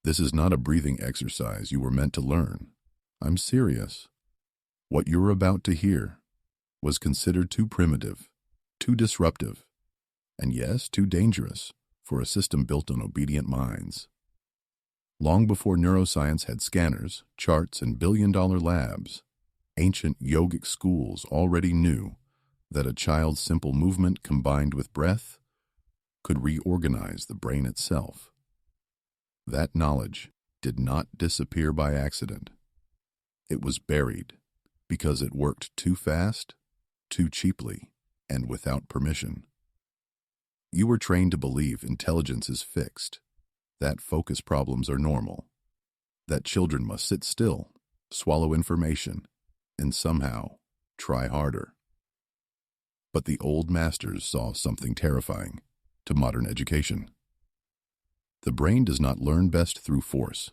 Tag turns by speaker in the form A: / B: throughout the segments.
A: This is not a breathing exercise you were meant to learn. I'm serious. What you're about to hear was considered too primitive, too disruptive, and yes, too dangerous for a system built on obedient minds. Long before neuroscience had scanners, charts, and billion-dollar labs, ancient yogic schools already knew that a child's simple movement combined with breath could reorganize the brain itself. That knowledge did not disappear by accident. It was buried because it worked too fast, too cheaply, and without permission. You were trained to believe intelligence is fixed, that focus problems are normal, that children must sit still, swallow information, and somehow try harder. But the old masters saw something terrifying to modern education. The brain does not learn best through force.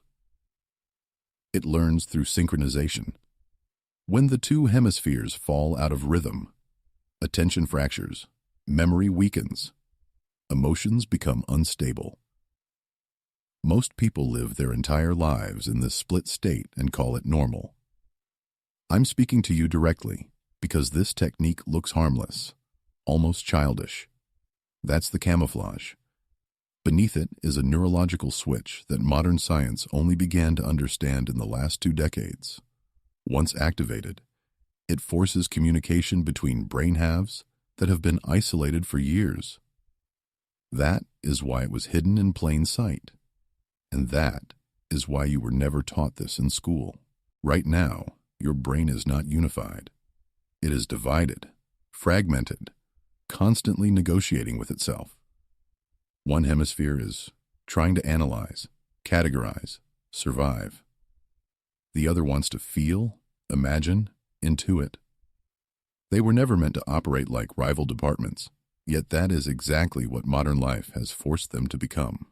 A: It learns through synchronization. When the two hemispheres fall out of rhythm, attention fractures, memory weakens, emotions become unstable. Most people live their entire lives in this split state and call it normal. I'm speaking to you directly because this technique looks harmless, almost childish. That's the camouflage. Beneath it is a neurological switch that modern science only began to understand in the last 2 decades. Once activated, it forces communication between brain halves that have been isolated for years. That is why it was hidden in plain sight. And that is why you were never taught this in school. Right now, your brain is not unified. It is divided, fragmented, constantly negotiating with itself. One hemisphere is trying to analyze, categorize, survive. The other wants to feel, imagine, intuit. They were never meant to operate like rival departments, yet that is exactly what modern life has forced them to become.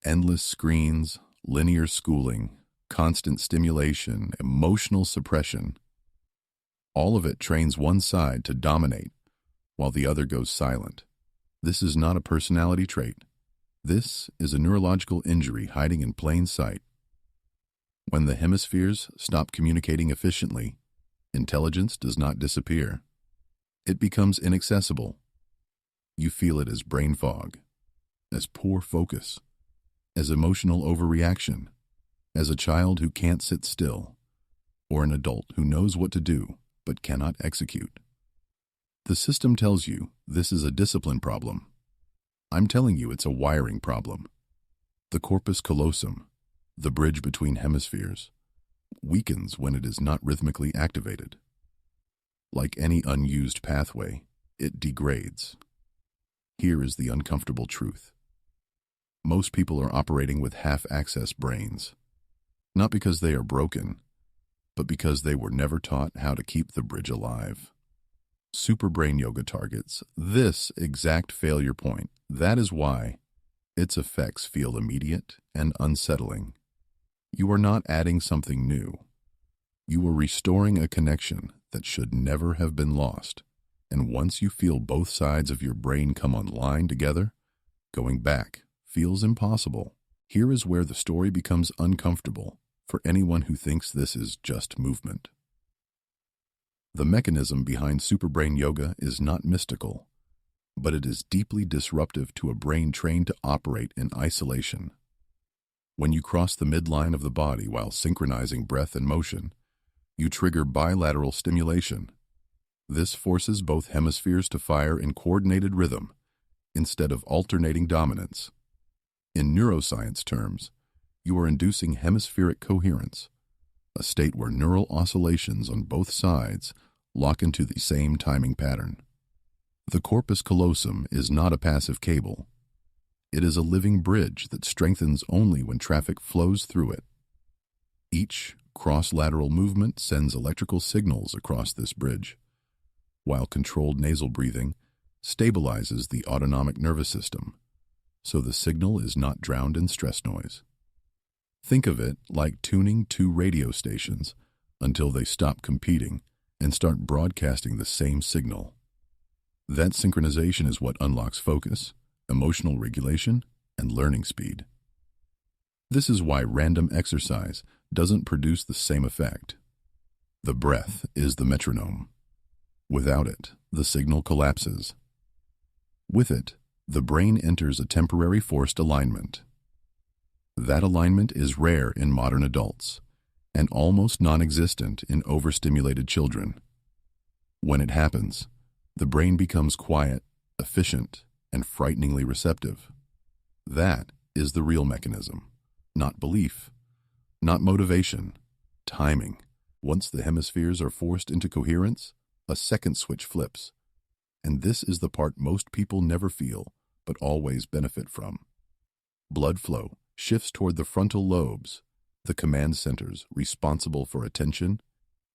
A: Endless screens, linear schooling, constant stimulation, emotional suppression. All of it trains one side to dominate while the other goes silent. This is not a personality trait. This is a neurological injury hiding in plain sight. When the hemispheres stop communicating efficiently, intelligence does not disappear. It becomes inaccessible. You feel it as brain fog, as poor focus, as emotional overreaction, as a child who can't sit still, or an adult who knows what to do but cannot execute. The system tells you this is a discipline problem. I'm telling you it's a wiring problem. The corpus callosum, the bridge between hemispheres, weakens when it is not rhythmically activated. Like any unused pathway, it degrades. Here is the uncomfortable truth. Most people are operating with half-access brains, not because they are broken, but because they were never taught how to keep the bridge alive. Superbrain Yoga targets this exact failure point. That is why its effects feel immediate and unsettling. You are not adding something new. You are restoring a connection that should never have been lost. And once you feel both sides of your brain come online together, going back feels impossible. Here is where the story becomes uncomfortable for anyone who thinks this is just movement. The mechanism behind Superbrain Yoga is not mystical, but it is deeply disruptive to a brain trained to operate in isolation. When you cross the midline of the body while synchronizing breath and motion, you trigger bilateral stimulation. This forces both hemispheres to fire in coordinated rhythm instead of alternating dominance. In neuroscience terms, you are inducing hemispheric coherence, a state where neural oscillations on both sides lock into the same timing pattern. The corpus callosum is not a passive cable. It is a living bridge that strengthens only when traffic flows through it. Each cross-lateral movement sends electrical signals across this bridge, while controlled nasal breathing stabilizes the autonomic nervous system, so the signal is not drowned in stress noise. Think of it like tuning 2 radio stations until they stop competing and start broadcasting the same signal. That synchronization is what unlocks focus, emotional regulation, and learning speed. This is why random exercise doesn't produce the same effect. The breath is the metronome. Without it, the signal collapses. With it, the brain enters a temporary forced alignment. That alignment is rare in modern adults and almost non-existent in overstimulated children. When it happens, the brain becomes quiet, efficient, and frighteningly receptive. That is the real mechanism, not belief, not motivation, timing. Once the hemispheres are forced into coherence, a second switch flips. And this is the part most people never feel, but always benefit from. Blood flow shifts toward the frontal lobes, the command centers responsible for attention,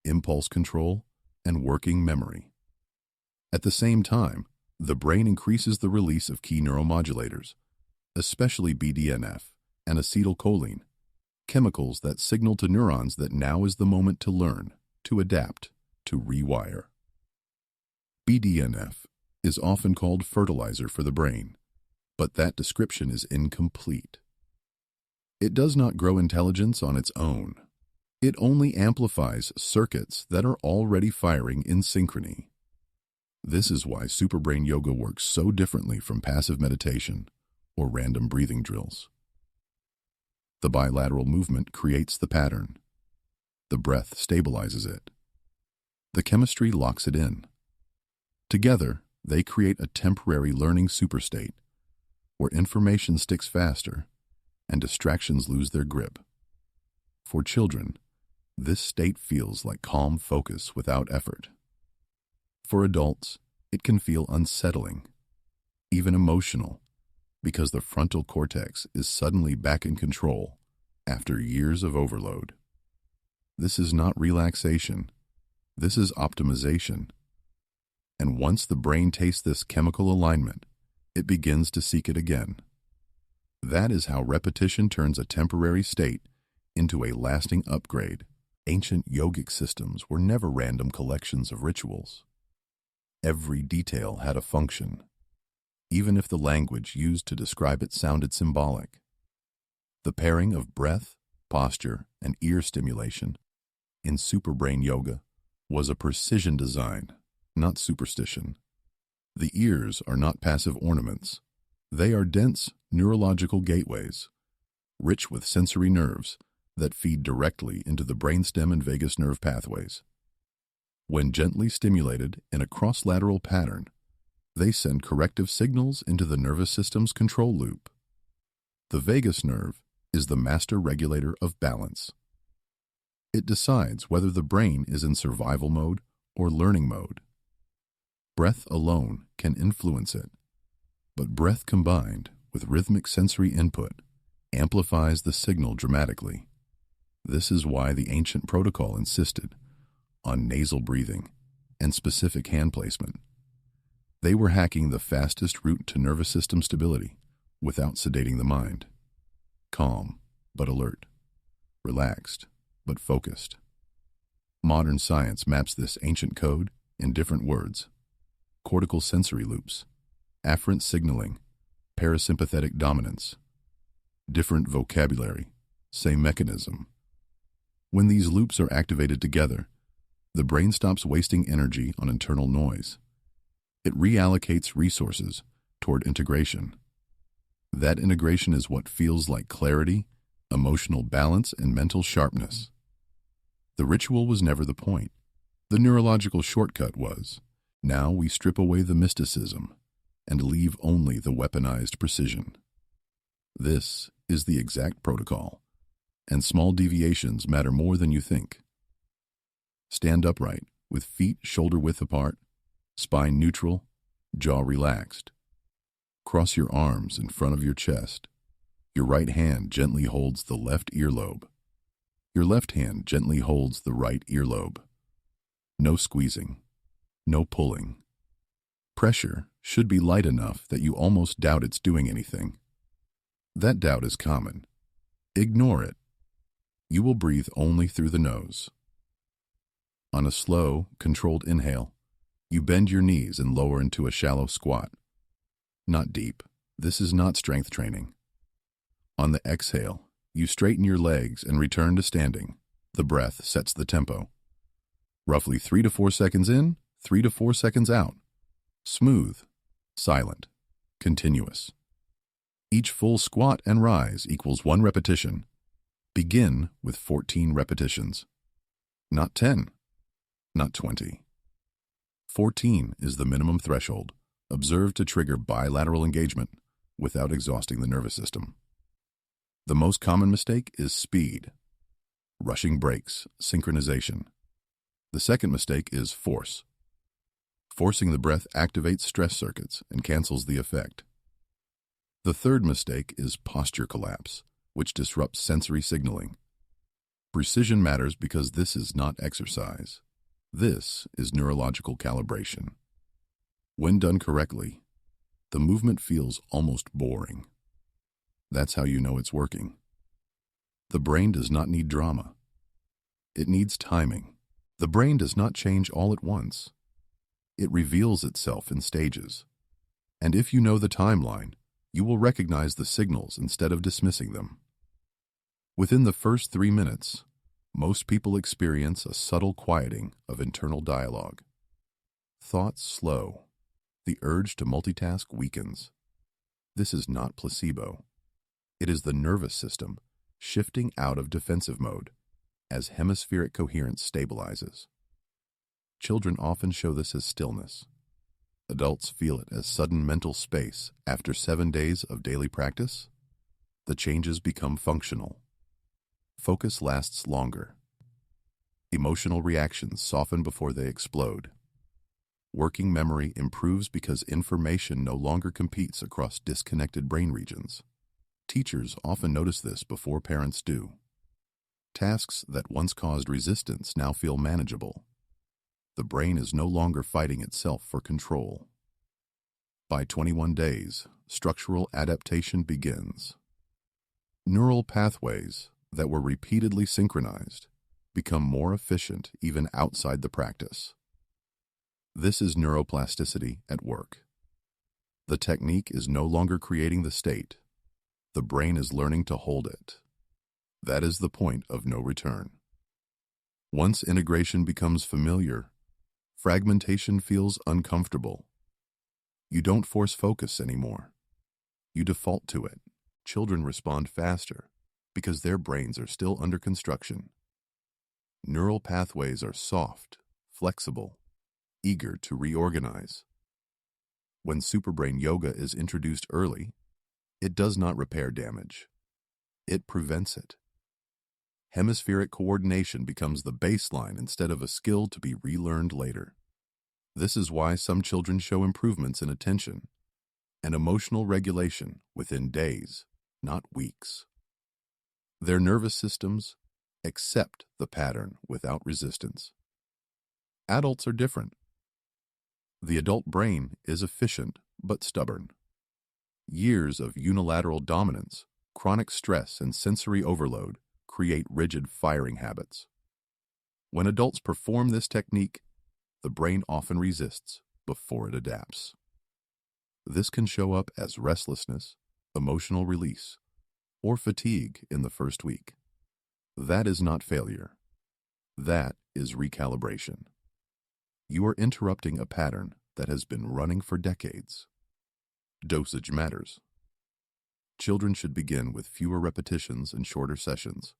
A: impulse control, and working memory. At the same time, the brain increases the release of key neuromodulators, especially BDNF and acetylcholine, chemicals that signal to neurons that now is the moment to learn, to adapt, to rewire. BDNF is often called fertilizer for the brain, but that description is incomplete. It does not grow intelligence on its own. It only amplifies circuits that are already firing in synchrony. This is why Superbrain Yoga works so differently from passive meditation or random breathing drills. The bilateral movement creates the pattern. The breath stabilizes it. The chemistry locks it in. Together, they create a temporary learning superstate where information sticks faster and distractions lose their grip. For children, this state feels like calm focus without effort. For adults, it can feel unsettling, even emotional, because the frontal cortex is suddenly back in control after years of overload. This is not relaxation. This is optimization. And once the brain tastes this chemical alignment, it begins to seek it again. That is how repetition turns a temporary state into a lasting upgrade. Ancient yogic systems were never random collections of rituals. Every detail had a function, even if the language used to describe it sounded symbolic. The pairing of breath, posture, and ear stimulation in Superbrain Yoga was a precision design, not superstition. The ears are not passive ornaments. They are dense neurological gateways, rich with sensory nerves that feed directly into the brainstem and vagus nerve pathways. When gently stimulated in a cross-lateral pattern, they send corrective signals into the nervous system's control loop. The vagus nerve is the master regulator of balance. It decides whether the brain is in survival mode or learning mode. Breath alone can influence it, but breath combined with rhythmic sensory input amplifies the signal dramatically. This is why the ancient protocol insisted on nasal breathing and specific hand placement. They were hacking the fastest route to nervous system stability without sedating the mind. Calm, but alert. Relaxed, but focused. Modern science maps this ancient code in different words: cortical sensory loops, afferent signaling, parasympathetic dominance. Different vocabulary, same mechanism. When these loops are activated together, the brain stops wasting energy on internal noise. It reallocates resources toward integration. That integration is what feels like clarity, emotional balance, and mental sharpness. The ritual was never the point. The neurological shortcut was. Now we strip away the mysticism and leave only the weaponized precision. This is the exact protocol, and small deviations matter more than you think. Stand upright, with feet shoulder-width apart, spine neutral, jaw relaxed. Cross your arms in front of your chest. Your right hand gently holds the left earlobe. Your left hand gently holds the right earlobe. No squeezing, no pulling. Pressure should be light enough that you almost doubt it's doing anything. That doubt is common. Ignore it. You will breathe only through the nose. On a slow, controlled inhale, you bend your knees and lower into a shallow squat. Not deep. This is not strength training. On the exhale, You straighten your legs and return to standing. The breath sets the tempo. Roughly 3 to 4 seconds in, 3 to 4 seconds out. Smooth, silent, continuous. Each full squat and rise equals 1 repetition. Begin with 14 repetitions. Not 10, not 20. 14 is the minimum threshold, observed to trigger bilateral engagement without exhausting the nervous system. The most common mistake is speed. Rushing breaks, synchronization. The second mistake is force. Forcing the breath activates stress circuits and cancels the effect. The third mistake is posture collapse, which disrupts sensory signaling. Precision matters because this is not exercise. This is neurological calibration. When done correctly, the movement feels almost boring. That's how you know it's working. The brain does not need drama. It needs timing. The brain does not change all at once. It reveals itself in stages. And if you know the timeline, you will recognize the signals instead of dismissing them. Within the first 3 minutes, most people experience a subtle quieting of internal dialogue. Thoughts slow. The urge to multitask weakens. This is not placebo. It is the nervous system shifting out of defensive mode as hemispheric coherence stabilizes. Children often show this as stillness. Adults feel it as sudden mental space after 7 days of daily practice. The changes become functional. Focus lasts longer. Emotional reactions soften before they explode. Working memory improves because information no longer competes across disconnected brain regions. Teachers often notice this before parents do. Tasks that once caused resistance now feel manageable. The brain is no longer fighting itself for control. By 21 days, structural adaptation begins. Neural pathways that were repeatedly synchronized become more efficient even outside the practice. This is neuroplasticity at work. The technique is no longer creating the state. The brain is learning to hold it. That is the point of no return. Once integration becomes familiar, fragmentation feels uncomfortable. You don't force focus anymore. You default to it. Children respond faster because their brains are still under construction. Neural pathways are soft, flexible, eager to reorganize. When Superbrain Yoga is introduced early, it does not repair damage. It prevents it. Hemispheric coordination becomes the baseline instead of a skill to be relearned later. This is why some children show improvements in attention and emotional regulation within days, not weeks. Their nervous systems accept the pattern without resistance. Adults are different. The adult brain is efficient but stubborn. Years of unilateral dominance, chronic stress, and sensory overload create rigid firing habits. When adults perform this technique, the brain often resists before it adapts. This can show up as restlessness, emotional release, or fatigue in the first week. That is not failure. That is recalibration. You are interrupting a pattern that has been running for decades. Dosage matters. Children should begin with fewer repetitions and shorter sessions,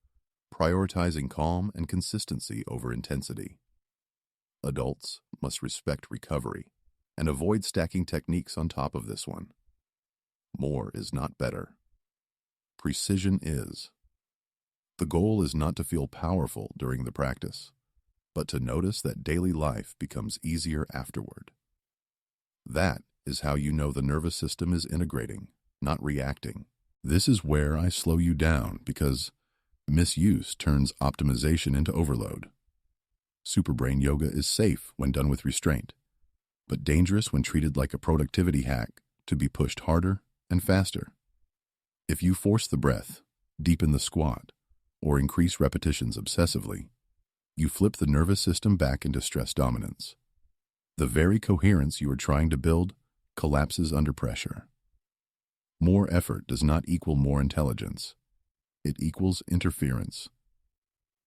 A: prioritizing calm and consistency over intensity. Adults must respect recovery and avoid stacking techniques on top of this one. More is not better. Precision is. The goal is not to feel powerful during the practice, but to notice that daily life becomes easier afterward. That is how you know the nervous system is integrating, not reacting. This is where I slow you down because misuse turns optimization into overload. Superbrain Yoga is safe when done with restraint, but dangerous when treated like a productivity hack to be pushed harder and faster. If you force the breath, deepen the squat, or increase repetitions obsessively, you flip the nervous system back into stress dominance. The very coherence you are trying to build collapses under pressure. More effort does not equal more intelligence. it equals interference.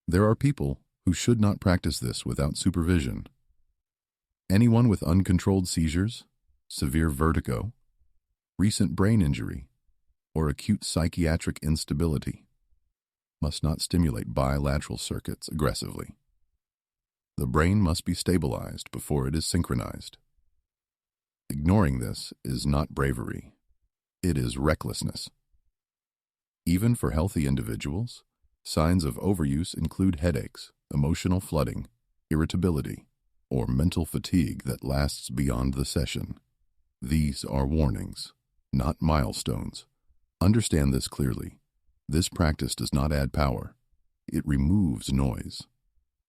A: There are people who should not practice this without supervision. Anyone with uncontrolled seizures, severe vertigo, recent brain injury, or acute psychiatric instability must not stimulate bilateral circuits aggressively. The brain must be stabilized before it is synchronized. Ignoring this is not bravery. It is recklessness. Even for healthy individuals, signs of overuse include headaches, emotional flooding, irritability, or mental fatigue that lasts beyond the session. These are warnings, not milestones. Understand this clearly. This practice does not add power. It removes noise.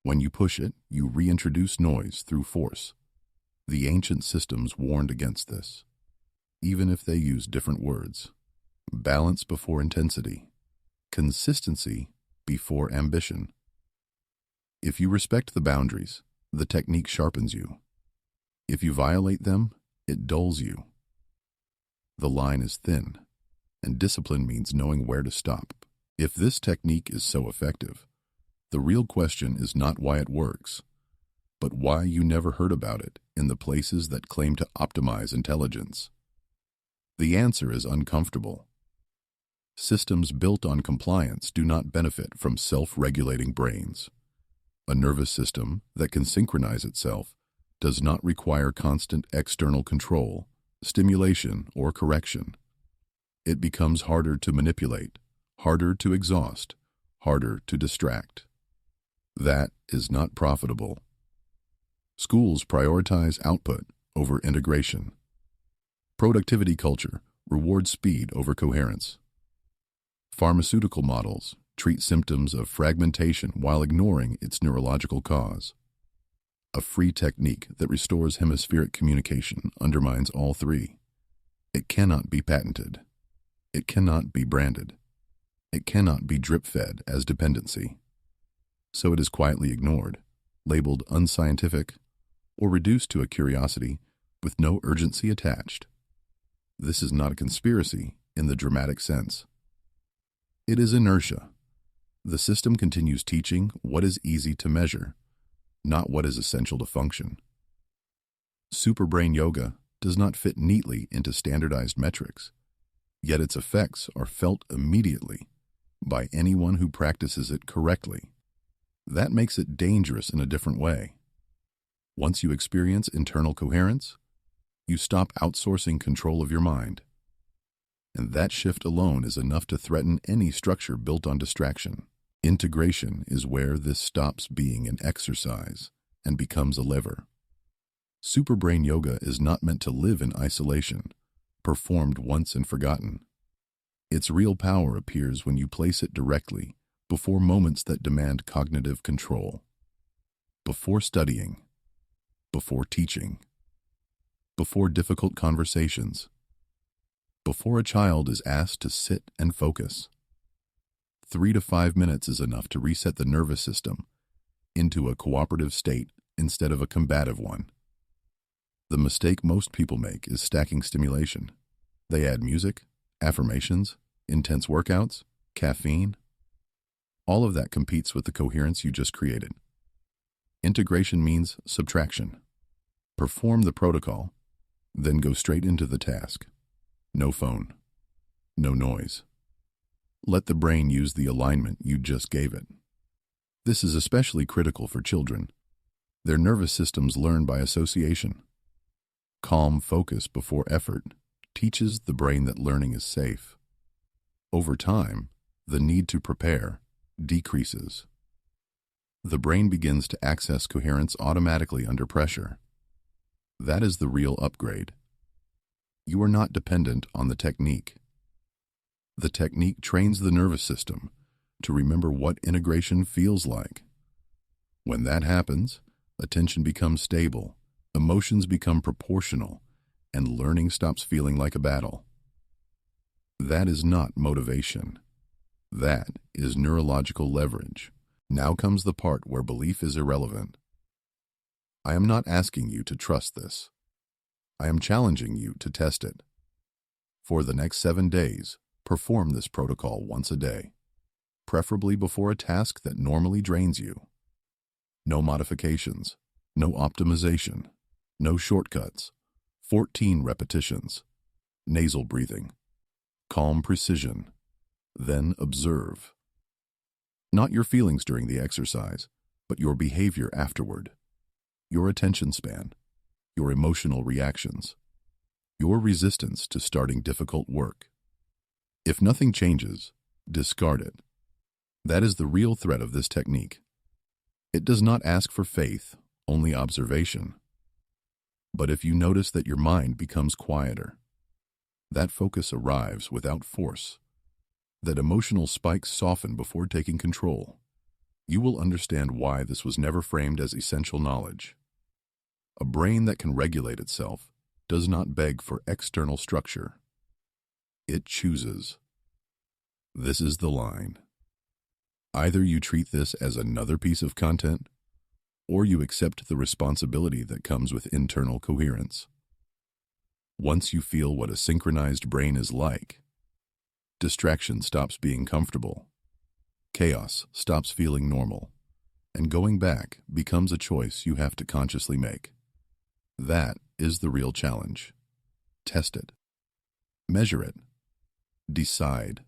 A: When you push it, you reintroduce noise through force. The ancient systems warned against this, even if they use different words. Balance before intensity. Consistency before ambition. If you respect the boundaries, the technique sharpens you. If you violate them, it dulls you. The line is thin, and discipline means knowing where to stop. If this technique is so effective, the real question is not why it works, but why you never heard about it in the places that claim to optimize intelligence. The answer is uncomfortable. Systems built on compliance do not benefit from self-regulating brains. A nervous system that can synchronize itself does not require constant external control, stimulation, or correction. It becomes harder to manipulate, harder to exhaust, harder to distract. That is not profitable. Schools prioritize output over integration. Productivity culture rewards speed over coherence. Pharmaceutical models treat symptoms of fragmentation while ignoring its neurological cause. A free technique that restores hemispheric communication undermines all three. It cannot be patented. It cannot be branded. It cannot be drip-fed as dependency. So it is quietly ignored, labeled unscientific, or reduced to a curiosity with no urgency attached. This is not a conspiracy in the dramatic sense. It is inertia. The system continues teaching what is easy to measure, not what is essential to function. Superbrain yoga does not fit neatly into standardized metrics, yet its effects are felt immediately by anyone who practices it correctly. That makes it dangerous in a different way. Once you experience internal coherence, you stop outsourcing control of your mind. And that shift alone is enough to threaten any structure built on distraction. Integration is where this stops being an exercise and becomes a lever. Superbrain yoga is not meant to live in isolation, performed once and forgotten. Its real power appears when you place it directly before moments that demand cognitive control. Before studying, before teaching, before difficult conversations, before a child is asked to sit and focus. 3 to 5 minutes is enough to reset the nervous system into a cooperative state instead of a combative one. The mistake most people make is stacking stimulation. They add music, affirmations, intense workouts, caffeine. All of that competes with the coherence you just created. Integration means subtraction. Perform the protocol, then go straight into the task. No phone. No noise. Let the brain use the alignment you just gave it. This is especially critical for children. Their nervous systems learn by association. Calm focus before effort teaches the brain that learning is safe. Over time, the need to prepare decreases. The brain begins to access coherence automatically under pressure. That is the real upgrade. You are not dependent on the technique. The technique trains the nervous system to remember what integration feels like. When that happens, attention becomes stable, emotions become proportional, and learning stops feeling like a battle. That is not motivation. That is neurological leverage. Now comes the part where belief is irrelevant. I am not asking you to trust this. I am challenging you to test it. For the next 7 days, perform this protocol once a day. preferably before a task that normally drains you. No modifications, no optimization, no shortcuts. 14 repetitions. Nasal breathing. Calm precision. Then observe. Not your feelings during the exercise, but your behavior afterward. Your attention span. Your emotional reactions. Your resistance to starting difficult work. If nothing changes, discard it. That is the real threat of this technique. It does not ask for faith, only observation. But if you notice that your mind becomes quieter, that focus arrives without force, that emotional spikes soften before taking control, you will understand why this was never framed as essential knowledge. A brain that can regulate itself does not beg for external structure. It chooses. This is the line. Either you treat this as another piece of content, or you accept the responsibility that comes with internal coherence. Once you feel what a synchronized brain is like, distraction stops being comfortable, chaos stops feeling normal, and going back becomes a choice you have to consciously make. That is the real challenge. Test it. Measure it. Decide.